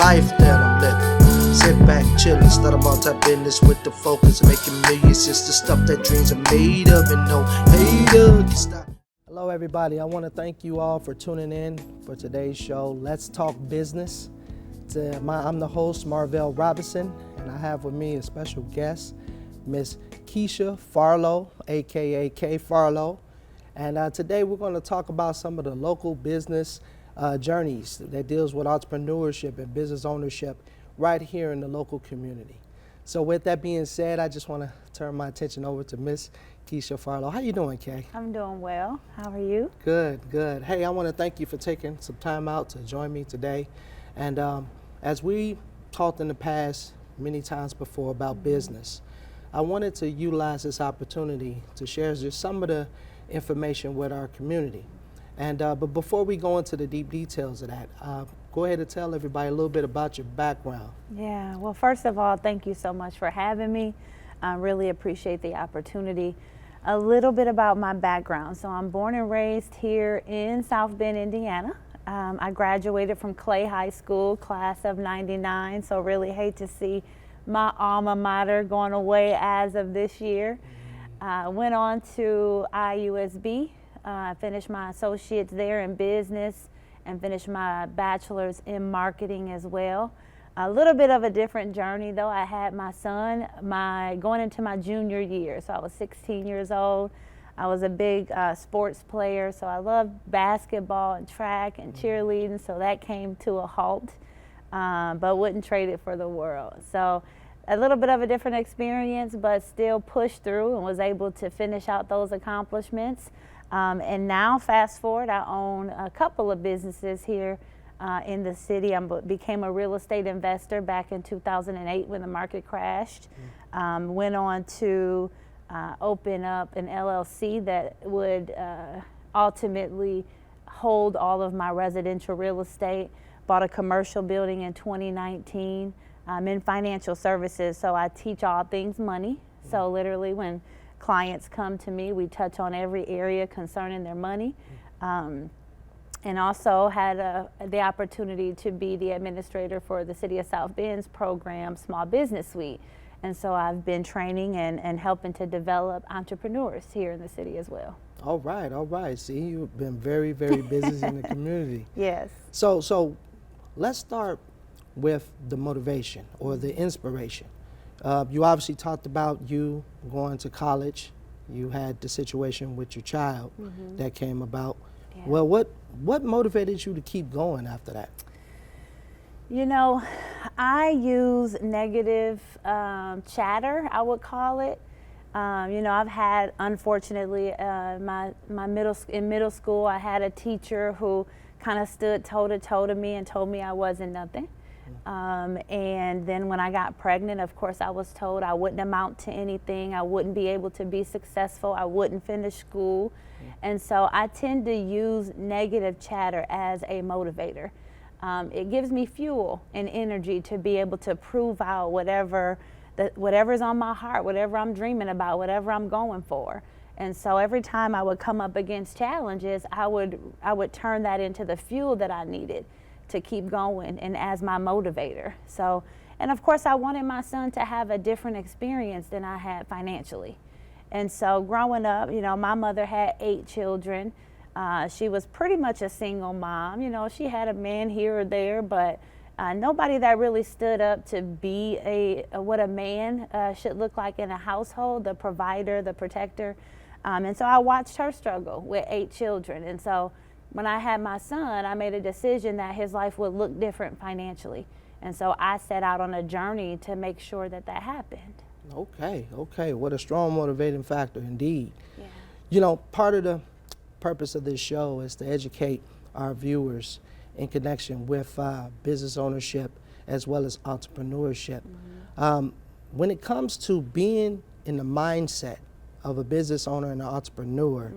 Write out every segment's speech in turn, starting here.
life that I'm living. Sit back, chillin', start a multi-business with the focus of making millions. It's the stuff that dreams are made of, and no hater can stop. Hello everybody, I want to thank you all for tuning in for today's show, Let's Talk Business. I'm the host, Marvell Robinson, and I have with me a special guest, Miss Kay Farlow, aka Kay Farlow. And today we're going to talk about some of the local business journeys that deals with entrepreneurship and business ownership right here in the local community. So with that being said, I just want to turn my attention over to Miss Kay Farlow. How you doing, Kay? I'm doing well. How are you? Good, good. Hey, I want to thank you for taking some time out to join me today. And as we talked in the past many times before about business, I wanted to utilize this opportunity to share just some of the information with our community. And but before we go into the deep details of that, go ahead and tell everybody a little bit about your background. Yeah, well, first of all, thank you so much for having me. I really appreciate the opportunity. A little bit about my background. So I'm born and raised here in South Bend, Indiana. I graduated from Clay High School, class of '99, so really hate to see my alma mater going away as of this year. Went on to IUSB, finished my associates there in business and finished my bachelor's in marketing as well. A little bit of a different journey though. I had my son going into my junior year, so I was 16 years old. I was a big sports player, so I loved basketball and track and cheerleading, so that came to a halt, but wouldn't trade it for the world. So a little bit of a different experience, but still pushed through and was able to finish out those accomplishments. And now, fast forward, I own a couple of businesses here in the city. I became a real estate investor back in 2008 when the market crashed. Went on to open up an LLC that would ultimately hold all of my residential real estate. Bought a commercial building in 2019. I'm in financial services, so I teach all things money. So literally when clients come to me, we touch on every area concerning their money. And also had the opportunity to be the administrator for the City of South Bend's program, Small Business Suite. And so I've been training and helping to develop entrepreneurs here in the city as well. All right, all right. See, you've been very, very busy in the community. Yes. So let's start with the motivation or the inspiration. You obviously talked about you going to college. You had the situation with your child that came about. Yeah. Well, what motivated you to keep going after that? You know, I use negative chatter, I would call it. You know, I've had, unfortunately, in middle school, I had a teacher who kind of stood toe-to-toe to me and told me I wasn't nothing. And then when I got pregnant, of course, I was told I wouldn't amount to anything. I wouldn't be able to be successful. I wouldn't finish school. And so I tend to use negative chatter as a motivator. It gives me fuel and energy to be able to prove out whatever's on my heart, whatever I'm dreaming about, whatever I'm going for. And so every time I would come up against challenges, I would turn that into the fuel that I needed to keep going and as my motivator. So, and of course I wanted my son to have a different experience than I had financially. And so growing up, you know, my mother had 8 children. She was pretty much a single mom. You know, she had a man here or there, but nobody that really stood up to be what a man should look like in a household, the provider, the protector. And so I watched her struggle with 8 children. And so when I had my son, I made a decision that his life would look different financially. And so I set out on a journey to make sure that that happened. Okay. What a strong motivating factor indeed. Yeah. You know, part of the purpose of this show is to educate our viewers in connection with business ownership as well as entrepreneurship. When it comes to being in the mindset of a business owner and an entrepreneur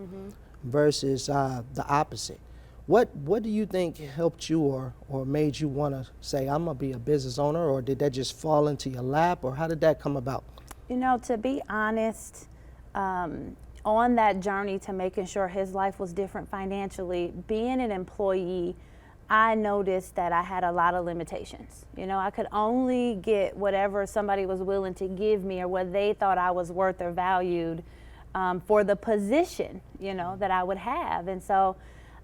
versus the opposite, what do you think helped you or made you want to say, I'm going to be a business owner, or did that just fall into your lap, or how did that come about? You know, to be honest, on that journey to making sure his life was different financially, being an employee I noticed that I had a lot of limitations. I could only get whatever somebody was willing to give me or what they thought I was worth or valued for the position, that I would have. And so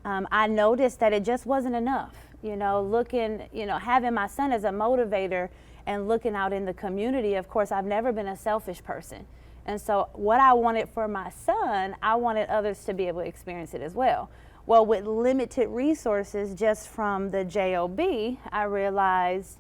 I noticed that it just wasn't enough, having my son as a motivator and looking out in the community. Of course, I've never been a selfish person. And so what I wanted for my son, I wanted others to be able to experience it as well. Well, with limited resources just from the JOB, I realized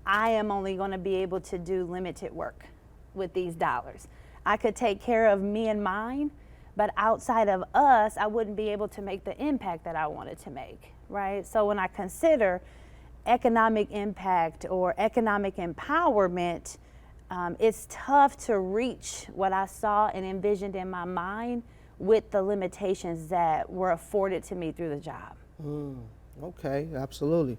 I am only going to be able to do limited work with these dollars. I could take care of me and mine, but outside of us, I wouldn't be able to make the impact that I wanted to make, right? So when I consider economic impact or economic empowerment, it's tough to reach what I saw and envisioned in my mind with the limitations that were afforded to me through the job. Okay, absolutely.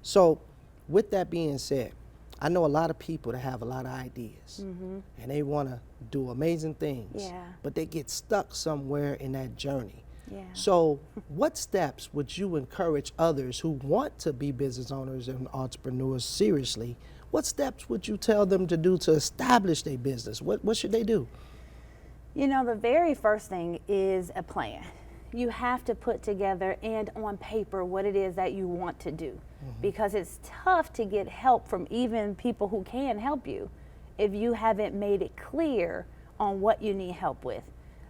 So with that being said, I know a lot of people that have a lot of ideas and they want to do amazing things, but they get stuck somewhere in that journey. So what steps would you encourage others who want to be business owners and entrepreneurs seriously? What steps would you tell them to do to establish their business? What should they do? The very first thing is a plan. You have to put together and on paper what it is that you want to do, because it's tough to get help from even people who can help you if you haven't made it clear on what you need help with.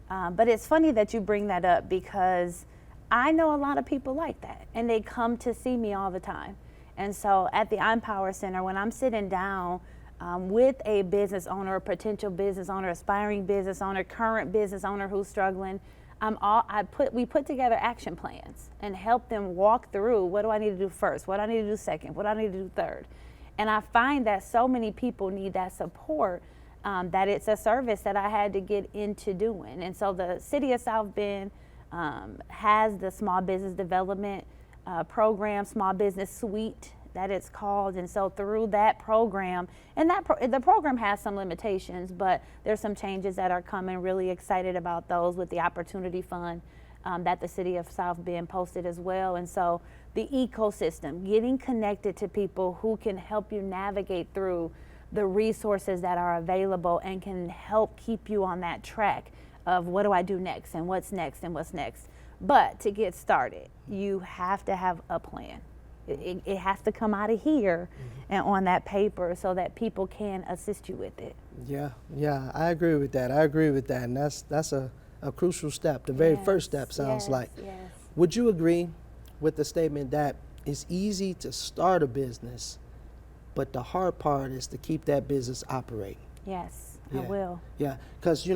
But it's funny that you bring that up, because I know a lot of people like that, and they come to see me all the time. And so at the Empower Center, when I'm sitting down with a business owner, a potential business owner, aspiring business owner, current business owner who's struggling, we put together action plans and help them walk through, what do I need to do first, what do I need to do second, what do I need to do third. And I find that so many people need that support, that it's a service that I had to get into doing. And so the City of South Bend has the Small Business Development Program, Small Business Suite, that it's called. And so through that program, and the program has some limitations, but there's some changes that are coming. Really excited about those with the Opportunity Fund that the City of South Bend posted as well. And so the ecosystem, getting connected to people who can help you navigate through the resources that are available and can help keep you on that track of what do I do next and what's next and what's next. But to get started, you have to have a plan. It has to come out of here and on that paper so that people can assist you with it. Yeah, I agree with that. And that's a crucial step. The very first step sounds like. Yes. Would you agree with the statement that it's easy to start a business, but the hard part is to keep that business operating? Yes, I will. Yeah, because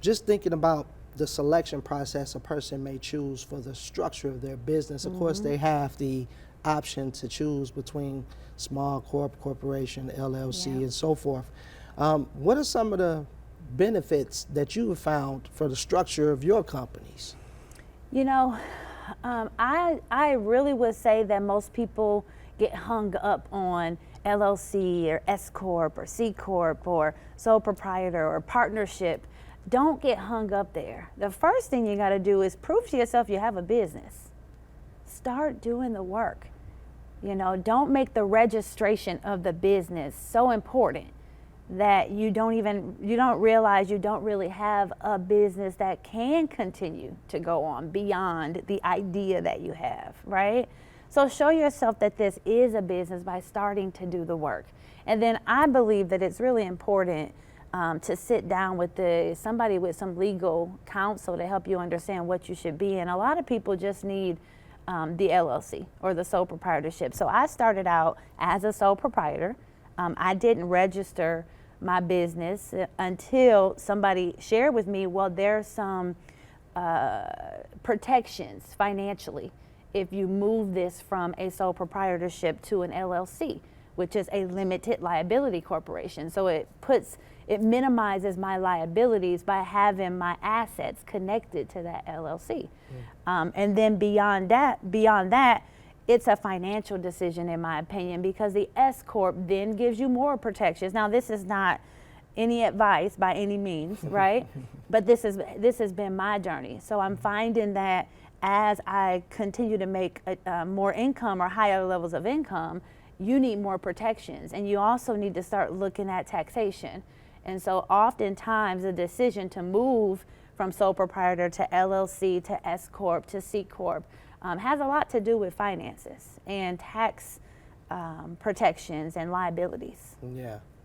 just thinking about the selection process a person may choose for the structure of their business, of course they have the option to choose between small corporation, LLC, and so forth. What are some of the benefits that you have found for the structure of your companies? I really would say that most people get hung up on LLC or S Corp or C Corp or sole proprietor or partnership. Don't get hung up there. The first thing you got to do is prove to yourself you have a business. Start doing the work. Don't make the registration of the business so important that you don't realize you don't really have a business that can continue to go on beyond the idea that you have, right? So show yourself that this is a business by starting to do the work. And then I believe that it's really important to sit down with somebody with some legal counsel to help you understand what you should be. And a lot of people just need the LLC or the sole proprietorship. So I started out as a sole proprietor. I didn't register my business until somebody shared with me, well, there's some protections financially if you move this from a sole proprietorship to an LLC, which is a limited liability corporation. So it minimizes my liabilities by having my assets connected to that LLC. And then beyond that, it's a financial decision in my opinion, because the S Corp then gives you more protections. Now this is not any advice by any means, right? But this has been my journey. So I'm finding that as I continue to make more income or higher levels of income, you need more protections, and you also need to start looking at taxation. And so oftentimes the decision to move from sole proprietor to LLC to S Corp to C Corp has a lot to do with finances and tax protections and liabilities.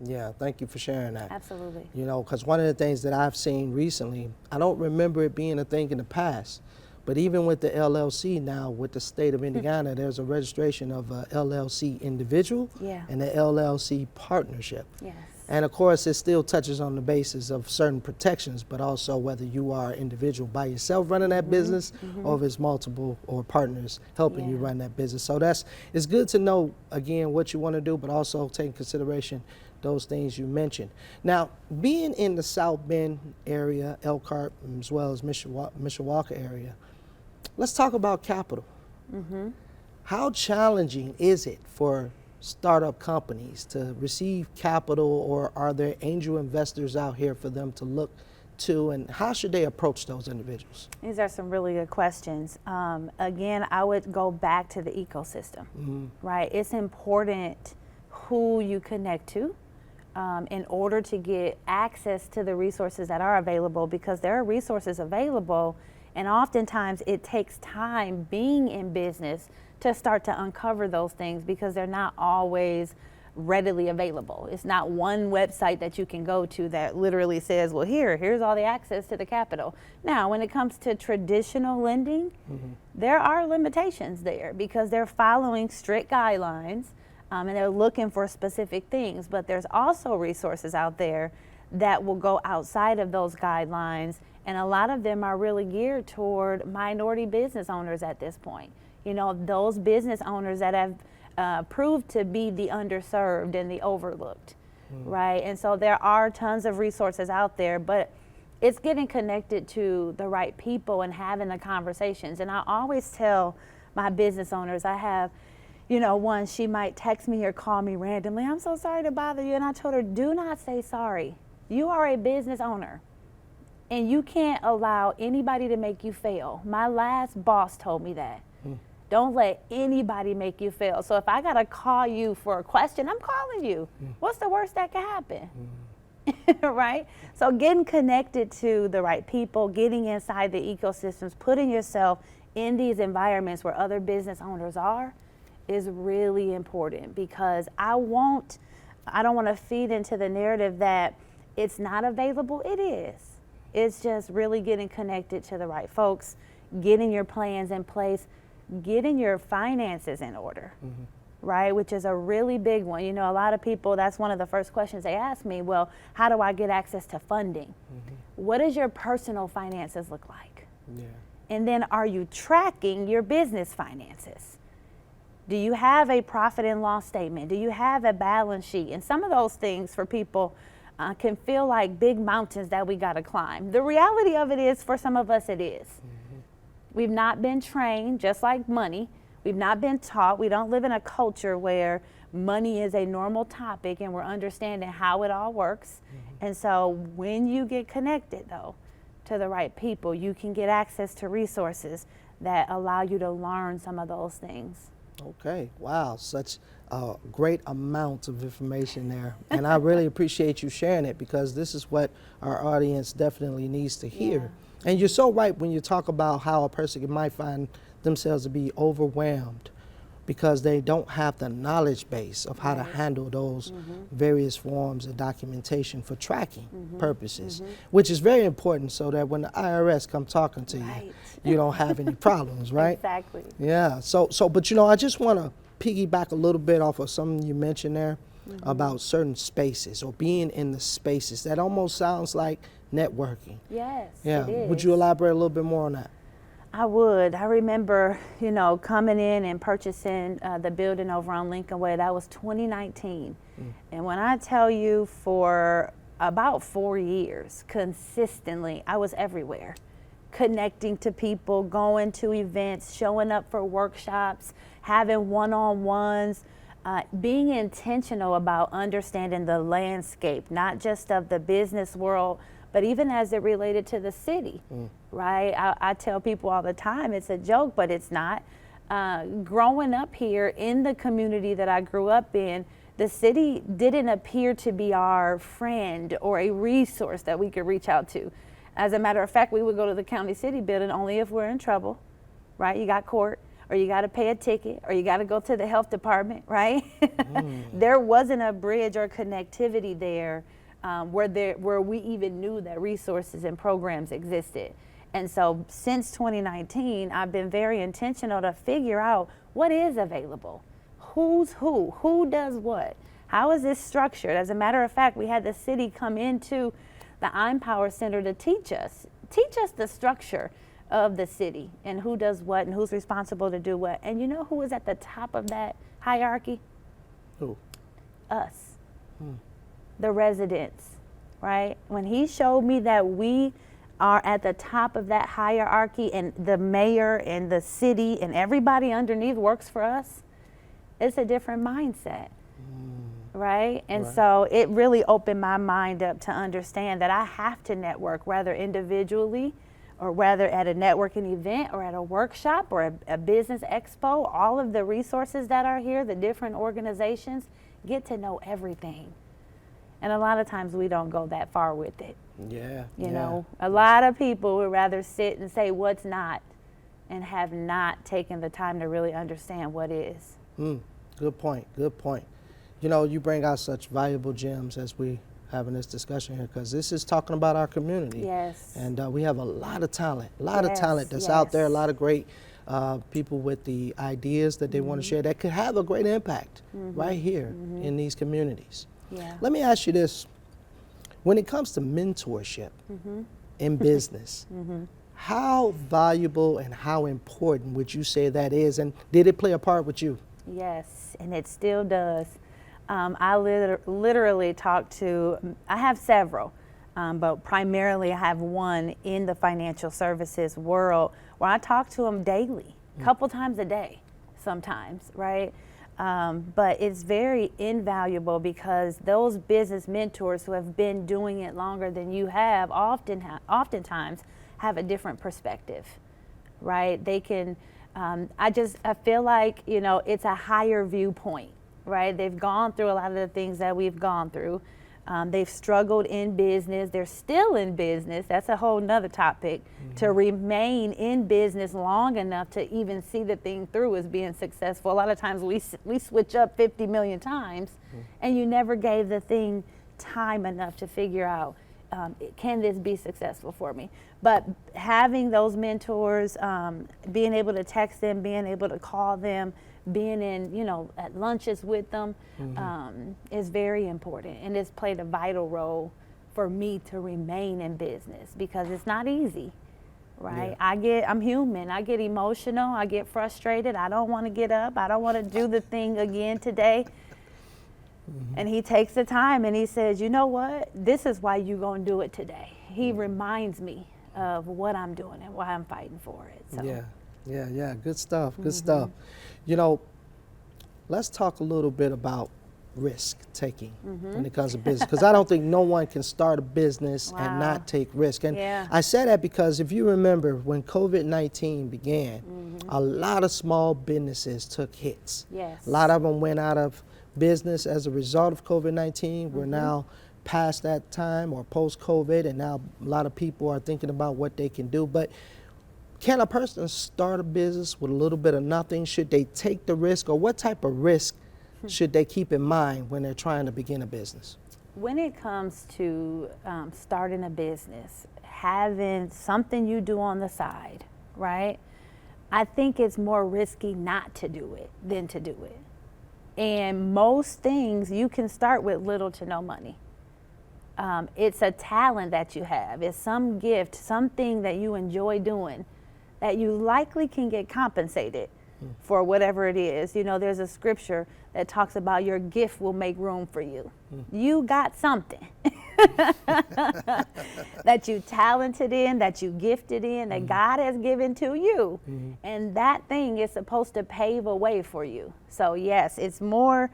Yeah, thank you for sharing that. Absolutely. You know, because one of the things that I've seen recently, I don't remember it being a thing in the past, but even with the LLC now, with the state of Indiana, there's a registration of a LLC individual and an LLC partnership. Yes. And of course, it still touches on the basis of certain protections, but also whether you are an individual by yourself running that business or if it's multiple or partners helping you run that business. So it's good to know, again, what you want to do, but also take in consideration those things you mentioned. Now, being in the South Bend area, Elkhart, as well as Mishawaka area, let's talk about capital. How challenging is it for startup companies to receive capital, or are there angel investors out here for them to look to, and how should they approach those individuals? These are some really good questions. Again, I would go back to the ecosystem, right? It's important who you connect to in order to get access to the resources that are available, because there are resources available, and oftentimes it takes time being in business to start to uncover those things, because they're not always readily available. It's not one website that you can go to that literally says, well, here's all the access to the capital. Now, when it comes to traditional lending, there are limitations there, because they're following strict guidelines and they're looking for specific things. But there's also resources out there that will go outside of those guidelines, and a lot of them are really geared toward minority business owners at this point. You know, those business owners that have proved to be the underserved and the overlooked, right? And so there are tons of resources out there, but it's getting connected to the right people and having the conversations. And I always tell my business owners, I have, you know, one, she might text me or call me randomly, I'm so sorry to bother you. And I told her, do not say sorry. You are a business owner, and you can't allow anybody to make you fail. My last boss told me that. Don't let anybody make you fail. So if I gotta call you for a question, I'm calling you. What's the worst that can happen? Right? So getting connected to the right people, getting inside the ecosystems, putting yourself in these environments where other business owners are is really important, because I don't want to feed into the narrative that it's not available. It is. It's just really getting connected to the right folks, getting your plans in place, getting your finances in order, right? Which is a really big one. You know, a lot of people, that's one of the first questions they ask me, well, how do I get access to funding? What does your personal finances look like? And then are you tracking your business finances? Do you have a profit and loss statement? Do you have a balance sheet? And some of those things for people can feel like big mountains that we gotta climb. The reality of it is, for some of us, it is. We've not been trained, just like money. We've not been taught. We don't live in a culture where money is a normal topic and we're understanding how it all works. And so when you get connected, though, to the right people, you can get access to resources that allow you to learn some of those things. Okay, wow, such a great amount of information there. And I really appreciate you sharing it, because this is what our audience definitely needs to hear. And you're so right when you talk about how a person might find themselves to be overwhelmed because they don't have the knowledge base of how to handle those various forms of documentation for tracking purposes, which is very important, so that when the IRS come talking to you, you don't have any problems, right? Exactly. Yeah, but you know, I just want to piggyback a little bit off of something you mentioned there about certain spaces, or being in the spaces. That almost sounds like networking. Yes, Yeah. it is. Would you elaborate a little bit more on that? I would. I remember, you know, coming in and purchasing the building over on Lincoln Way. That was 2019. And when I tell you, for about 4 years, consistently, I was everywhere, connecting to people, going to events, showing up for workshops, having one-on-ones, being intentional about understanding the landscape, not just of the business world, but even as it related to the city, right? I tell people all the time, it's a joke, but it's not. Growing up here in the community that I grew up in, the city didn't appear to be our friend or a resource that we could reach out to. As a matter of fact, we would go to the county city building only if we're in trouble, right? You got court, or you got to pay a ticket, or you got to go to the health department, right? There wasn't a bridge or connectivity there, where we even knew that resources and programs existed. And so since 2019, I've been very intentional to figure out what is available. Who's who does what? How is this structured? As a matter of fact, we had the city come into the iPower Center to teach us the structure of the city and who does what and who's responsible to do what. And you know who is at the top of that hierarchy? Who? Us, the residents, right? When he showed me that we are at the top of that hierarchy and the mayor and the city and everybody underneath works for us, it's a different mindset, right? And so it really opened my mind up to understand that I have to network, whether individually or whether at a networking event or at a workshop or a business expo. All of the resources that are here, the different organizations, get to know everything. And a lot of times we don't go that far with it. Yeah. You know, a lot of people would rather sit and say what's not and have not taken the time to really understand what is. Good point. Good point. You know, you bring out such valuable gems as we having this discussion here, because this is talking about our community. Yes. And we have a lot of talent, that's out there, a lot of great people with the ideas that they want to share that could have a great impact right here in these communities. Yeah. Let me ask you this. When it comes to mentorship in business, how valuable and how important would you say that is? And did it play a part with you? Yes, and it still does. I literally talk to, I have several, but primarily I have one in the financial services world where I talk to them daily, a couple times a day sometimes, right? But it's very invaluable because those business mentors who have been doing it longer than you have oftentimes have a different perspective, right? They can, I feel like, you know, it's a higher viewpoint, right? They've gone through a lot of the things that we've gone through. They've struggled in business. They're still in business. That's a whole nother topic. To remain in business long enough to even see the thing through as being successful. A lot of times we switch up 50 million times and you never gave the thing time enough to figure out, can this be successful for me? But having those mentors, being able to text them, being able to call them, being in, you know, at lunches with them is very important, and it's played a vital role for me to remain in business because it's not easy, right? Yeah. I'm human. I get emotional. I get frustrated. I don't want to get up. I don't want to do the thing again today. And he takes the time and he says, you know what? This is why you're going to do it today. He reminds me of what I'm doing and why I'm fighting for it. So. Yeah. Good stuff. Good stuff. You know, let's talk a little bit about risk taking when it comes to business, because I don't think no one can start a business and not take risk. And I say that because if you remember when COVID-19 began, a lot of small businesses took hits. Yes. A lot of them went out of business as a result of COVID-19. We're now past that time or post-COVID, and now a lot of people are thinking about what they can do. But can a person start a business with a little bit of nothing? Should they take the risk, or what type of risk should they keep in mind when they're trying to begin a business? When it comes to starting a business, having something you do on the side, right? I think it's more risky not to do it than to do it. And most things you can start with little to no money. It's a talent that you have. It's some gift, something that you enjoy doing that you likely can get compensated for whatever it is. You know, there's a scripture that talks about your gift will make room for you. You got something that you talented in, that you gifted in, that God has given to you. And that thing is supposed to pave a way for you. So yes, it's more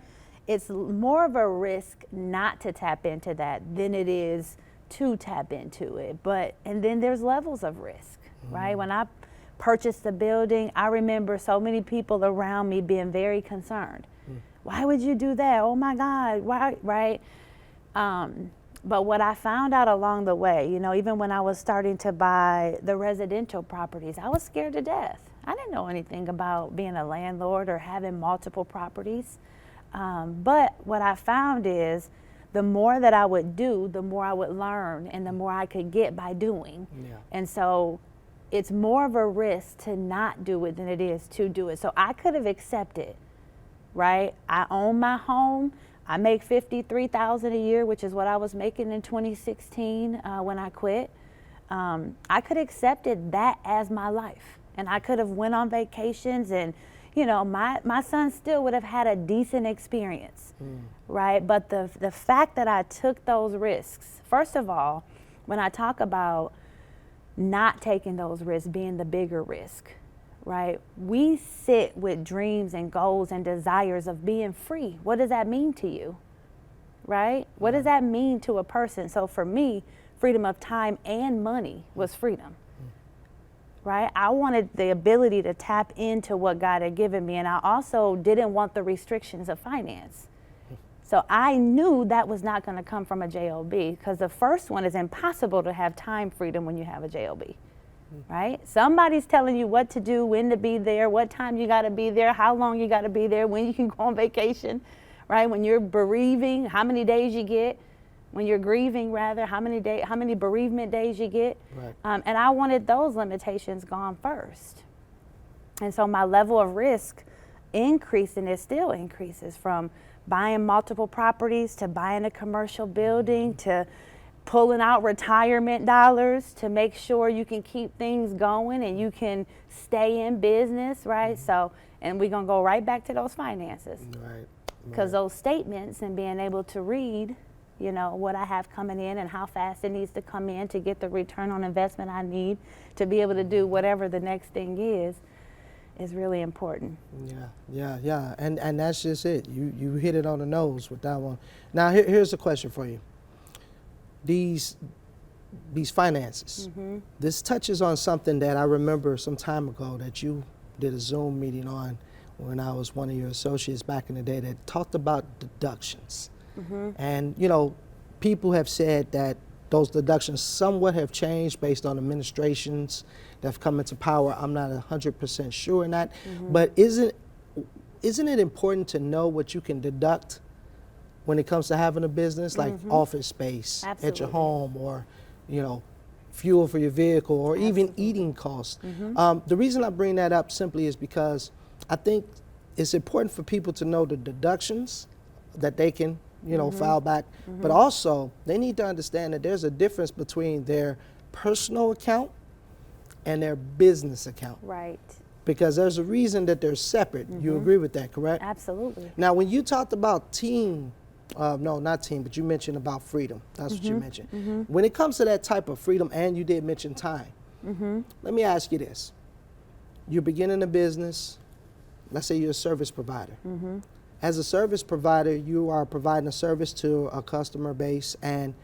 of a risk not to tap into that than it is to tap into it. And then there's levels of risk, right? When I purchased the building, I remember so many people around me being very concerned. Why would you do that? Oh my God, why, right? But what I found out along the way, even when I was starting to buy the residential properties, I was scared to death. I didn't know anything about being a landlord or having multiple properties. But what I found is the more that I would do, the more I would learn and the more I could get by doing. Yeah. And so it's more of a risk to not do it than it is to do it. So I could have accepted, right? I own my home. I make $53,000 a year, which is what I was making in 2016 when I quit. I could have accepted that as my life. And I could have went on vacations and, my son still would have had a decent experience, right? But the fact that I took those risks, first of all, when I talk about not taking those risks being the bigger risk, right? We sit with dreams and goals and desires of being free. What does that mean to you, right? What does that mean to a person? So for me, freedom of time and money was freedom, right? I wanted the ability to tap into what God had given me, and I also didn't want the restrictions of finance. So I knew that was not going to come from a JOB, because the first one is impossible to have time freedom when you have a JOB. Right? Somebody's telling you what to do, when to be there, what time you got to be there, how long you got to be there, when you can go on vacation, right? When you're bereaving, how many days you get. When you're grieving, rather, how many bereavement days you get. Right. And I wanted those limitations gone first. And so my level of risk increased, and it still increases, from buying multiple properties to buying a commercial building to pulling out retirement dollars to make sure you can keep things going and you can stay in business, right? So, and we're gonna go right back to those finances. Right. Because those statements and being able to read, what I have coming in and how fast it needs to come in to get the return on investment I need to be able to do whatever the next thing is really important. Yeah. And that's just it. You hit it on the nose with that one. Now here's a question for you. These finances. This touches on something that I remember some time ago that you did a Zoom meeting on when I was one of your associates back in the day, that talked about deductions. And people have said that those deductions somewhat have changed based on administrations that have come into power. I'm not 100% sure in that, but isn't it important to know what you can deduct when it comes to having a business, like office space at your home, or fuel for your vehicle, or even eating costs? The reason I bring that up simply is because I think it's important for people to know the deductions that they can file back, but also they need to understand that there's a difference between their personal account and their business account. Right. Because there's a reason that they're separate. You agree with that, correct? Absolutely. Now, when you talked about no, not team, but you mentioned about freedom. That's what you mentioned. When it comes to that type of freedom, and you did mention time, let me ask you this. You're beginning a business. Let's say you're a service provider. As a service provider, you are providing a service to a customer base, and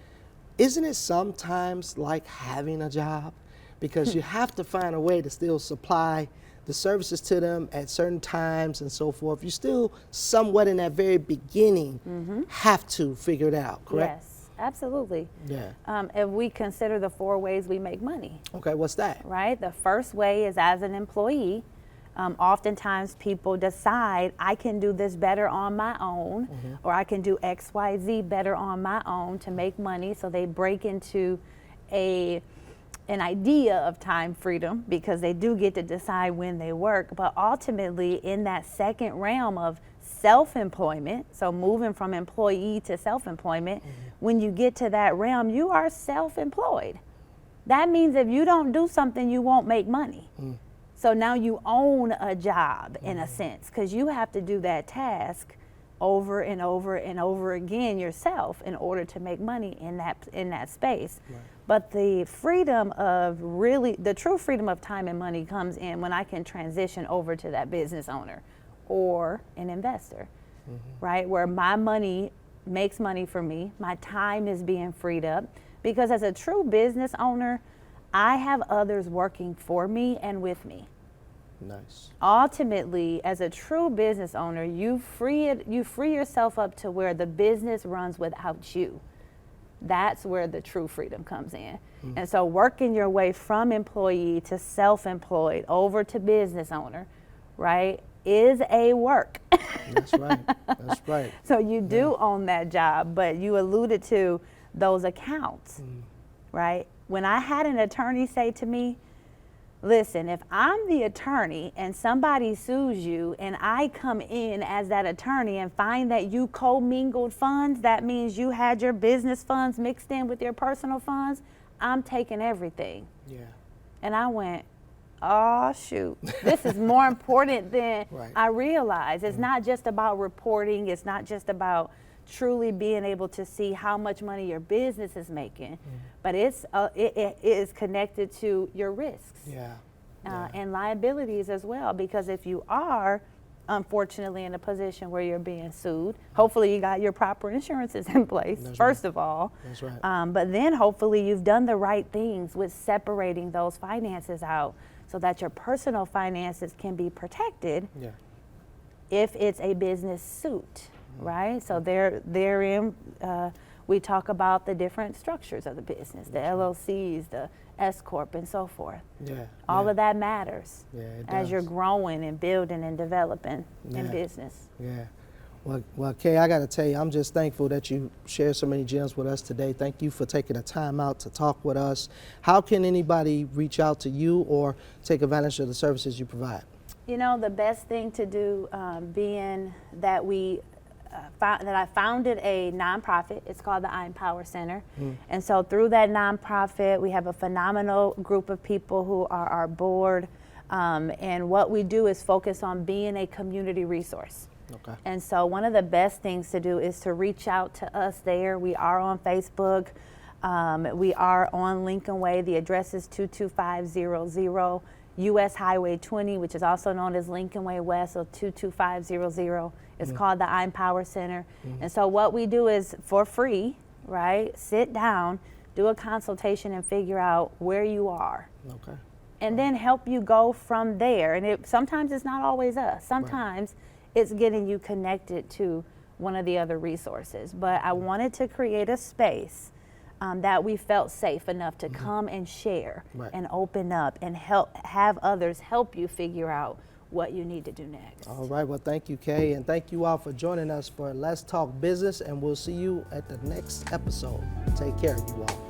isn't it sometimes like having a job? Because you have to find a way to still supply the services to them at certain times and so forth. You still somewhat in that very beginning have to figure it out, correct? Yes, absolutely. Yeah. If we consider the 4 ways we make money. Okay, what's that? Right, the first way is as an employee. Oftentimes people decide I can do this better on my own, or I can do XYZ better on my own to make money. So they break into an idea of time freedom, because they do get to decide when they work. But ultimately, in that second realm of self-employment, so moving from employee to self-employment, when you get to that realm, you are self-employed. That means if you don't do something, you won't make money. So now you own a job in a sense, because you have to do that task over and over and over again yourself in order to make money in that space. Right. But the freedom of the true freedom of time and money comes in when I can transition over to that business owner or an investor, right? Where my money makes money for me, my time is being freed up, Because as a true business owner, I have others working for me and with me. Nice. Ultimately, as a true business owner, you free yourself up to where the business runs without you. That's where the true freedom comes in. And so working your way from employee to self-employed over to business owner, right, is a work. That's right. That's right. So you do own that job, but you alluded to those accounts, right? When I had an attorney say to me, listen, if I'm the attorney and somebody sues you and I come in as that attorney and find that you commingled funds, that means you had your business funds mixed in with your personal funds, I'm taking everything. Yeah. And I went, oh, shoot, this is more important than Right. I realized. It's not just about reporting. It's not just about truly being able to see how much money your business is making, but it is connected to your risks Yeah. and liabilities as well. Because if you are, unfortunately, in a position where you're being sued, hopefully you got your proper insurances in place, That's first right. of all. That's right. But then hopefully you've done the right things with separating those finances out so that your personal finances can be protected Yeah. if it's a business suit, right? So therein, we talk about the different structures of the business, the LLCs, the S Corp, and so forth. Yeah. All yeah. of that matters Yeah, it as you're does. growing and building and developing in Yeah. business. Yeah. Well, Kay, I got to tell you, I'm just thankful that you shared so many gems with us today. Thank you for taking the time out to talk with us. How can anybody reach out to you or take advantage of the services you provide? You know, the best thing to do, being that I founded a nonprofit. It's called the Empower Center. And so through that nonprofit, we have a phenomenal group of people who are our board. And what we do is focus on being a community resource. Okay. And so one of the best things to do is to reach out to us there. We are on Facebook. We are on Lincoln Way. The address is 22500 US Highway 20, which is also known as Lincoln Way West, so 22500. It's called the Empower Center. And so what we do is for free, right? Sit down, do a consultation and figure out where you are. Okay. And then help you go from there. And sometimes it's not always us. Sometimes it's getting you connected to one of the other resources. But I wanted to create a space that we felt safe enough to come and share and open up and have others help you figure out what you need to do next. All right. Well, thank you, Kay. And thank you all for joining us for Let's Talk Business. And we'll see you at the next episode. Take care, you all.